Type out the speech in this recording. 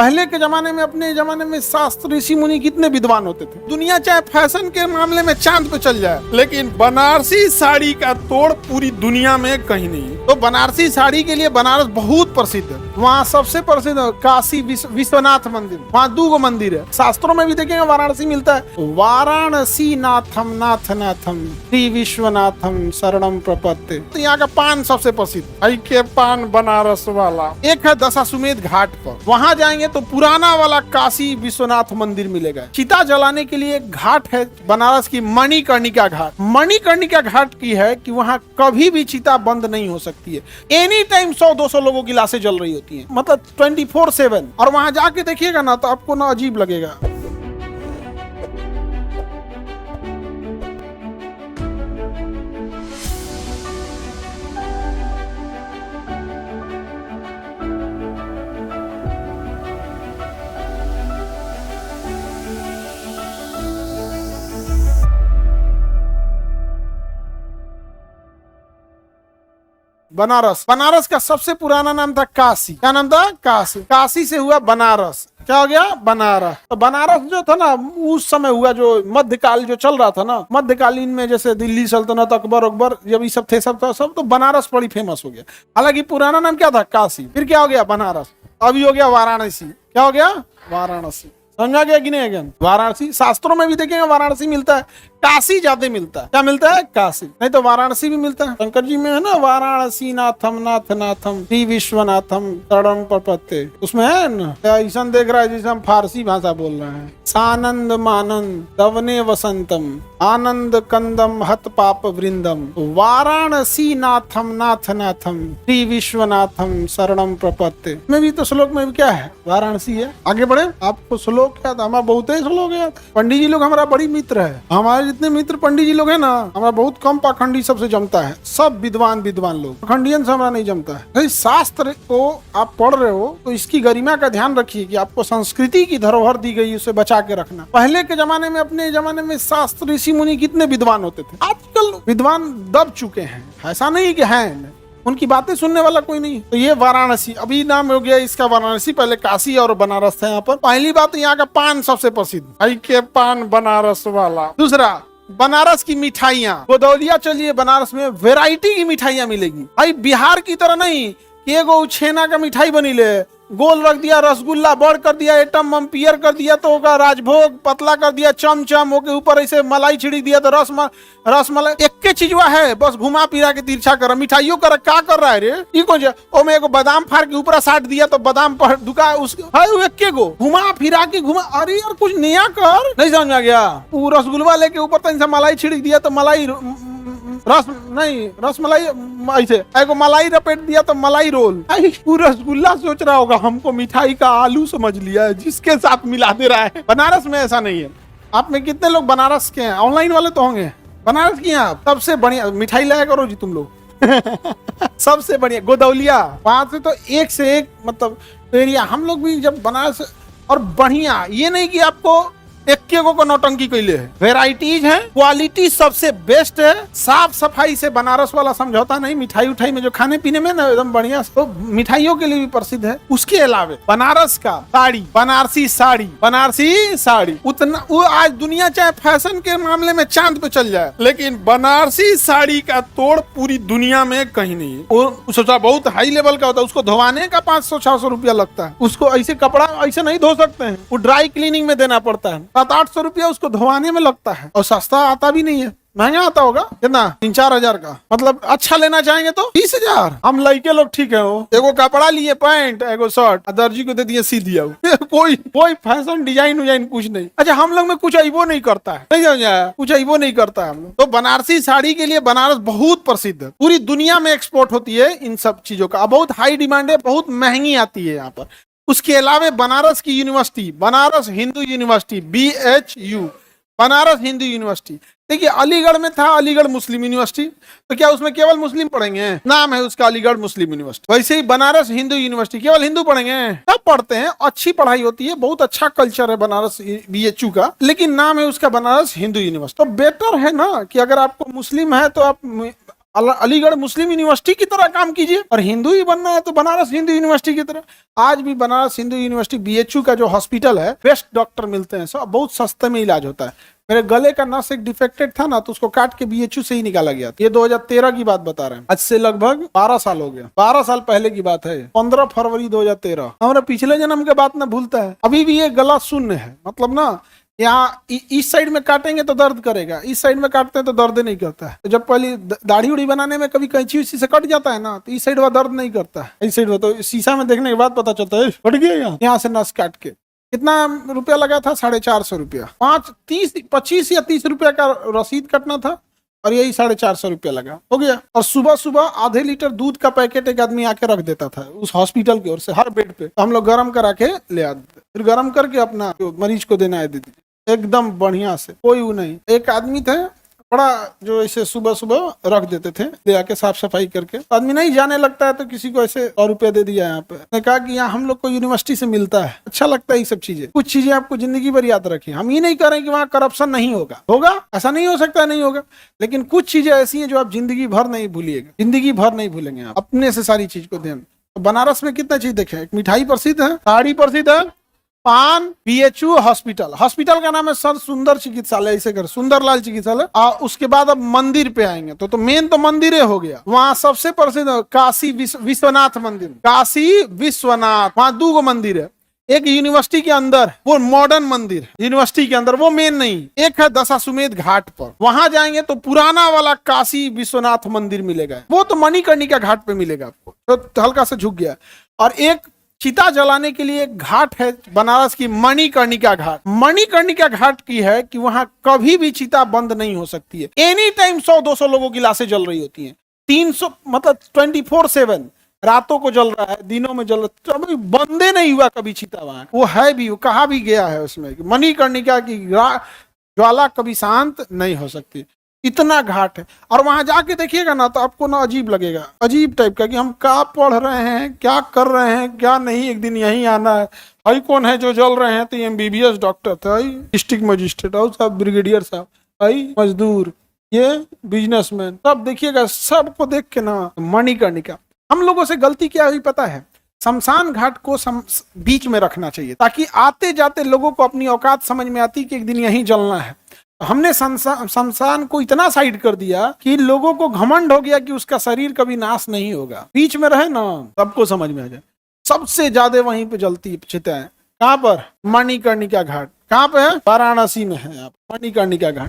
पहले के जमाने में, अपने जमाने में शास्त्र ऋषि मुनि कितने विद्वान होते थे। दुनिया चाहे फैशन के मामले में चांद पे चल जाए, लेकिन बनारसी साड़ी का तोड़ पूरी दुनिया में कहीं नहीं है। तो बनारसी साड़ी के लिए बनारस बहुत प्रसिद्ध है। वहाँ सबसे प्रसिद्ध काशी विश्वनाथ मंदिर, वहाँ 2 मंदिर है। शास्त्रों में भी देखेंगे वाराणसी मिलता है। वाराणसी नाथम नाथ नाथम श्री विश्वनाथम शरणम प्रपत्ति। तो यहाँ का पान सबसे प्रसिद्ध के पान बनारस वाला। एक है दशाश्वमेध घाट पर, वहां जाएंगे तो पुराना वाला काशी विश्वनाथ मंदिर मिलेगा। चिता जलाने के लिए एक घाट है बनारस की, मणिकर्णिका घाट। मणिकर्णिका घाट की है कि वहां कभी भी चिता बंद नहीं हो सकती है। एनी टाइम 100-200 लोगों की लाशें जल रही होती हैं, मतलब 24/7। और वहां जाके देखिएगा ना तो आपको ना अजीब लगेगा। बनारस, बनारस का सबसे पुराना नाम था काशी। क्या नाम था? काशी। काशी से हुआ बनारस, क्या हो गया? बनारस। तो बनारस जो था ना, उस समय हुआ जो मध्यकाल जो चल रहा था ना, मध्यकालीन में जैसे दिल्ली सल्तनत, अकबर जब ये सब थे, सब तो बनारस बड़ी फेमस हो गया। हालांकि पुराना नाम क्या था? काशी। फिर क्या हो गया? बनारस। अभी हो गया वाराणसी। क्या हो गया? वाराणसी। समझा गया कि नहीं? अगेन वाराणसी। शास्त्रों में भी देखेंगे वाराणसी मिलता है, काशी ज्यादा मिलता है। क्या मिलता है? काशी। नहीं तो वाराणसी भी मिलता है। शंकर जी में है ना, वाराणसी नाथम नाथ नाथम श्री विश्वनाथम शरणम प्रपत्ति, उसमें है ना। ऐसा देख रहा है जैसे हम फारसी भाषा बोल रहे हैं। सानंद मानंद दवने वसंतम आनंद कंदम हत पाप वृंदम वाराणसी नाथम नाथ नाथम श्री विश्वनाथम शरणम प्रपत्ति। में भी तो श्लोक में भी क्या है? वाराणसी है। आगे बढ़े, आपको श्लोक क्या था? हमारा बहुत ही श्लोक है। पंडित जी लोग हमारा बड़ी मित्र है। हमारे जितने मित्र पंडित जी लोग हैं ना, हमारा बहुत कम पाखंडी सबसे जमता है। सब विद्वान लोग, पाखंडियन से हमारा नहीं जमता है। शास्त्र को आप पढ़ रहे हो तो इसकी गरिमा का ध्यान रखिए कि आपको संस्कृति की धरोहर दी गई, उसे बचा के रखना। पहले के जमाने में, अपने जमाने में शास्त्र ऋषि मुनि कितने विद्वान होते थे। आजकल विद्वान दब चुके हैं, ऐसा नहीं कि हैं, उनकी बातें सुनने वाला कोई नहीं। तो ये वाराणसी अभी नाम हो गया इसका, वाराणसी। पहले काशी और बनारस था यहाँ पर। पहली बात, यहाँ का पान सबसे प्रसिद्ध के पान बनारस वाला। दूसरा, बनारस की मिठाइयाँ। गोदौलिया चलिए, बनारस में वैरायटी की मिठाइयाँ मिलेगी भाई। बिहार की तरह नहीं कि एगो छेना का मिठाई बनी ले, गोल रख दिया, रसगुल्ला बड़ कर दिया, एटम अम्पियर कर दिया तो होगा राजभोग, पतला कर दिया चमचम, ओके ऊपर ऐसे मलाई छिड़क दिया तो रसमलाई। एक के चीजवा है, बस घुमा फिरा के तिरछा कर। मिठाइयों कर क्या कर रहा है रे? ये कौन सा? ओ मैं एगो बादाम फाड़ के ऊपर साट दिया तो बादाम पर दुका उसके एक गो घुमा फिरा के घुमा। अरे यार कुछ नया कर। नहीं समझ में गया? वो रसगुल्ला लेके ऊपर तन मलाई छिड़क दिया तो मलाई रसमलाई, ऐसे एगो मलाई रपेट दिया तो मलाई रोल। रसगुल्ला सोच रहा होगा हमको मिठाई का आलू समझ लिया है, जिसके साथ मिला दे रहा है। बनारस में ऐसा नहीं है। आप में कितने लोग बनारस के हैं? ऑनलाइन वाले तो होंगे। बनारस की हैं आप? सबसे बढ़िया मिठाई लाया करो जी तुम लोग। सबसे बढ़िया गोदौलिया, वहां से तो एक से एक मतलब एरिया। हम लोग भी जब बनारस, और बढ़िया ये नहीं कि आपको एक को नौटंकी कैले है, वेराइटीज है, क्वालिटी सबसे बेस्ट है, साफ सफाई से बनारस वाला समझौता नहीं। मिठाई उठाई में जो खाने पीने में ना एकदम बढ़िया, तो मिठाइयों के लिए भी प्रसिद्ध है। उसके अलावा बनारस का साड़ी, बनारसी साड़ी उतना, वो आज दुनिया चाहे फैशन के मामले में चांद पे चल जाए, लेकिन बनारसी साड़ी का तोड़ पूरी दुनिया में कहीं नहीं है। वो सोचा बहुत हाई लेवल का होता है, उसको धोवाने का 500-600 रुपया लगता है। उसको ऐसे कपड़ा ऐसे नहीं धो सकते हैं, वो ड्राई क्लीनिंग में देना पड़ता है। 700-800 रुपया उसको धोवाने में लगता है, और सस्ता आता भी नहीं है। महंगा आता होगा कितना? 3-4 हजार का। मतलब अच्छा लेना चाहेंगे तो 30,000। हम लड़के लोग ठीक है, वो एगो कपड़ा लिए, पैंट एगो शर्ट, दर्जी को दे दिए, सी दिया। कोई फैशन डिजाइन कुछ नहीं। अच्छा, हम लोग में कुछ अइबो नहीं करता है, नहीं समझा? कुछ अइबो नहीं करता है हम लोग। तो बनारसी साड़ी के लिए बनारस बहुत प्रसिद्ध है, पूरी दुनिया में एक्सपोर्ट होती है इन सब चीजों का। बहुत हाई डिमांड है, बहुत महंगी आती है यहाँ पर। उसके अलावा बनारस की university, Banaras Hindu university, BHU, Banaras Hindu university. देखिए, अलीगढ़ में था अलीगढ़ मुस्लिम यूनिवर्सिटी, तो क्या उसमें केवल मुस्लिम पढ़ेंगे? नाम है उसका अलीगढ़ मुस्लिम यूनिवर्सिटी। वैसे ही बनारस हिंदू यूनिवर्सिटी, केवल हिंदू पढ़ेंगे? सब पढ़ते हैं, अच्छी पढ़ाई होती है, बहुत अच्छा कल्चर है बनारस BHU का, लेकिन नाम है उसका बनारस हिंदू यूनिवर्सिटी। तो बेटर है ना कि अगर आपको मुस्लिम है तो आप अलीगढ़ मुस्लिम यूनिवर्सिटी की तरह काम कीजिए, और हिंदू ही बनना है तो बनारस हिंदू यूनिवर्सिटी की तरह। आज भी बनारस हिंदू यूनिवर्सिटी बीएचयू का जो हॉस्पिटल है, बेस्ट डॉक्टर मिलते हैं, सब बहुत सस्ते में इलाज होता है। मेरे गले का नस एक डिफेक्टेड था ना, तो उसको काट के बीएचयू से ही निकाला गया। ये 2013 की बात बता रहे हैं, आज से लगभग 12 साल हो गया, 12 साल पहले की बात है। 15 फरवरी 2013। हमारा पिछले जन्म के बात ना भूलता है। अभी भी ये गला शून्य है, मतलब ना यहाँ इस साइड में काटेंगे तो दर्द करेगा, इस साइड में काटते हैं तो दर्द नहीं करता है। तो जब पहले दाढ़ी उड़ी बनाने में कभी कैंची उसी से कट जाता है ना, तो इस साइड वह दर्द नहीं करता है, इस साइड तो शीशा में देखने के बाद पता चलता है कट गया यहाँ से नस काट के। कितना रुपया लगा था? 450 रुपया। 25 या 30 रुपया का रसीद कटना था, और यही 450 रुपया लगा, हो गया। और सुबह सुबह आधे लीटर दूध का पैकेट एक आदमी आके रख देता था उस हॉस्पिटल की ओर से हर बेड पे, तो हम लोग गर्म करा के ले आते, फिर गर्म करके अपना मरीज को देना है, दे दीजिए एकदम बढ़िया से, कोई वो नहीं। एक आदमी थे बड़ा, जो ऐसे सुबह सुबह रख देते थे, ले आके साफ सफाई करके। आदमी नहीं जाने लगता है तो किसी को ऐसे 100 रुपया दे दिया। यहाँ पे ने कहा कि यहाँ हम लोग को यूनिवर्सिटी से मिलता है, अच्छा लगता है ये सब चीजें। कुछ चीजें आपको जिंदगी भर याद रखें। हम ये नहीं कह रहे हैं कि वहाँ करप्शन नहीं होगा, होगा, ऐसा नहीं हो सकता नहीं होगा, लेकिन कुछ चीजें ऐसी हैं जो आप जिंदगी भर नहीं भूलिएगा, जिंदगी भर नहीं भूलेंगे आप। अपने से सारी चीज को ध्यान। बनारस में कितना चीज देखे, एक मिठाई प्रसिद्ध है, साड़ी प्रसिद्ध है, पान, बीएचयू हॉस्पिटल, हॉस्पिटल का नाम है सर सुंदर चिकित्सालय, ऐसे कर सुंदरलाल चिकित्सालय। उसके बाद अब मंदिर पे आएंगे तो मेन तो मंदिर हो गया। वहाँ सबसे प्रसिद्ध काशी विश्वनाथ मंदिर, काशी विश्वनाथ, वहाँ 2 मंदिर है। एक यूनिवर्सिटी के अंदर, वो मॉडर्न मंदिर यूनिवर्सिटी के अंदर, वो मेन नहीं। एक है दशाश्वमेध घाट पर, वहां जाएंगे तो पुराना वाला काशी विश्वनाथ मंदिर मिलेगा, वो तो मणिकर्णिका घाट पे मिलेगा आपको, तो हल्का सा झुक गया। और एक चिता जलाने के लिए एक घाट है बनारस की, मणिकर्णिका घाट। मणिकर्णिका घाट की है कि वहां कभी भी चिता बंद नहीं हो सकती है, एनी टाइम 100-200 लोगों की लाशें जल रही होती हैं, 300 मतलब 24/7 रातों को जल रहा है, दिनों में जल रहा है, बंदे नहीं हुआ कभी चिता वहां। वो है भी, वो कहा भी गया है उसमें, मणिकर्णिका की ज्वाला कभी शांत नहीं हो सकती, इतना घाट है। और वहां जाके देखिएगा ना तो आपको ना अजीब लगेगा, अजीब टाइप का, कि हम क्या पढ़ रहे हैं, क्या कर रहे हैं, क्या नहीं, एक दिन यहीं आना है। भाई कौन है जो जल रहे हैं? तो एमबीबीएस डॉक्टर थे, डिस्ट्रिक्ट मजिस्ट्रेट साहब, ब्रिगेडियर साहब, भाई मजदूर, ये बिजनेसमैन, सब देखिएगा, सबको देख के ना मणिकर्णिका। हम लोगों से गलती क्या हुई पता है? शमशान घाट को बीच में रखना चाहिए, ताकि आते जाते लोगों को अपनी औकात समझ में आती कि एक दिन यहीं जलना है। हमने शमशान को इतना साइड कर दिया कि लोगों को घमंड हो गया कि उसका शरीर कभी नाश नहीं होगा। बीच में रहे ना, सबको समझ में आ जाए। सबसे ज्यादा वहीं पे जलती चिताएं, कहाँ पर? मणिकर्णिका घाट। कहाँ पे है? वाराणसी में है, मणिकर्णिका घाट।